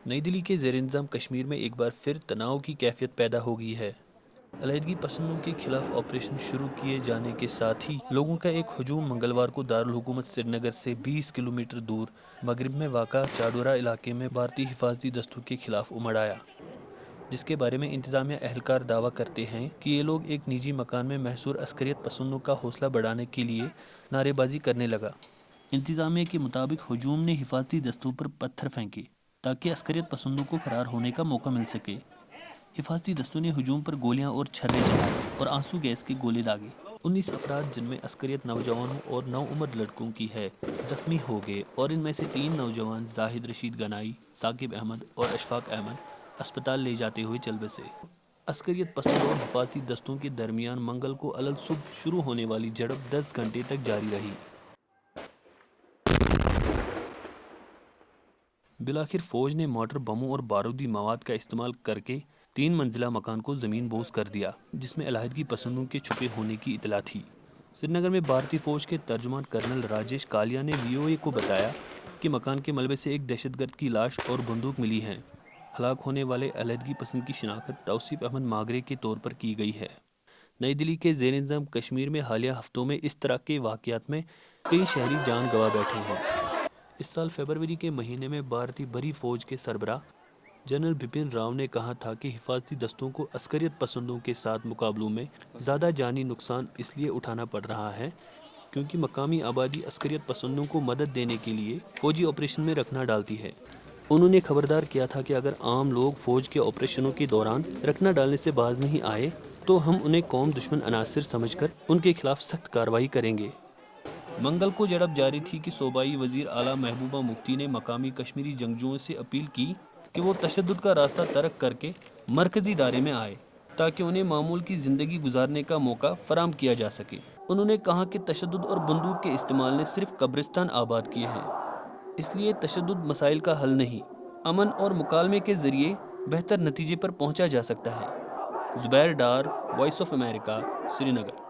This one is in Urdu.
نئی دلی کے زیر انتظام کشمیر میں ایک بار پھر تناؤ کی کیفیت پیدا ہو گئی ہے۔ علیحدگی پسندوں کے خلاف آپریشن شروع کیے جانے کے ساتھ ہی لوگوں کا ایک ہجوم منگلوار کو دارالحکومت سری نگر سے 20 کلومیٹر دور مغرب میں واقع چاڈورہ علاقے میں بھارتی حفاظتی دستوں کے خلاف امڑ آیا، جس کے بارے میں انتظامیہ اہلکار دعویٰ کرتے ہیں کہ یہ لوگ ایک نجی مکان میں محصور عسکریت پسندوں کا حوصلہ بڑھانے کے لیے نعرے بازی کرنے لگا۔ انتظامیہ کے مطابق ہجوم نے حفاظتی دستوں پر پتھر پھینکے تاکہ عسکریت پسندوں کو فرار ہونے کا موقع مل سکے۔ حفاظتی دستوں نے ہجوم پر گولیاں اور چھرے چلائے اور آنسو گیس کے گولے داغے۔ 19 افراد جن میں عسکریت نوجوانوں اور نوعمر لڑکوں کی ہے زخمی ہو گئے اور ان میں سے 3 نوجوان زاہد رشید گنائی، ثاقب احمد اور اشفاق احمد اسپتال لے جاتے ہوئے چل بسے۔ عسکریت پسندوں اور حفاظتی دستوں کے درمیان منگل کو علل صبح شروع ہونے والی جھڑپ 10 گھنٹے تک جاری رہی۔ بالآخر فوج نے مارٹر بموں اور بارودی مواد کا استعمال کرکے 3 منزلہ مکان کو زمین بوس کر دیا، جس میں علیحدگی پسندوں کے چھپے ہونے کی اطلاع تھی۔ سری نگر میں بھارتی فوج کے ترجمان کرنل راجیش کالیا نے VOA کو بتایا کہ مکان کے ملبے سے ایک دہشت گرد کی لاش اور بندوق ملی ہے۔ ہلاک ہونے والے علیحدگی پسند کی شناخت توصیف احمد ماگرے کے طور پر کی گئی ہے۔ نئی دلی کے زیر انتظام کشمیر میں حالیہ ہفتوں میں اس طرح کے واقعات میں کئی شہری جان گنوا بیٹھے ہیں۔ اس سال فروری کے مہینے میں بھارتی بحری فوج کے سربراہ جنرل بپن راؤ نے کہا تھا کہ حفاظتی دستوں کو عسکریت پسندوں کے ساتھ مقابلوں میں زیادہ جانی نقصان اس لیے اٹھانا پڑ رہا ہے کیونکہ مقامی آبادی عسکریت پسندوں کو مدد دینے کے لیے فوجی آپریشن میں رکنا ڈالتی ہے۔ انہوں نے خبردار کیا تھا کہ اگر عام لوگ فوج کے آپریشنوں کے دوران رکنا ڈالنے سے باز نہیں آئے تو ہم انہیں قوم دشمن عناصر سمجھ کر ان کے خلاف سخت کارروائی کریں گے۔ منگل کو جھڑپ جاری تھی کہ صوبائی وزیر اعلیٰ محبوبہ مفتی نے مقامی کشمیری جنگجوؤں سے اپیل کی کہ وہ تشدد کا راستہ ترک کر کے مرکزی دائرے میں آئے تاکہ انہیں معمول کی زندگی گزارنے کا موقع فراہم کیا جا سکے۔ انہوں نے کہا کہ تشدد اور بندوق کے استعمال نے صرف قبرستان آباد کیے ہیں، اس لیے تشدد مسائل کا حل نہیں، امن اور مکالمے کے ذریعے بہتر نتیجے پر پہنچا جا سکتا ہے۔ Zubair Dar, Voice of America, Sri Nagar.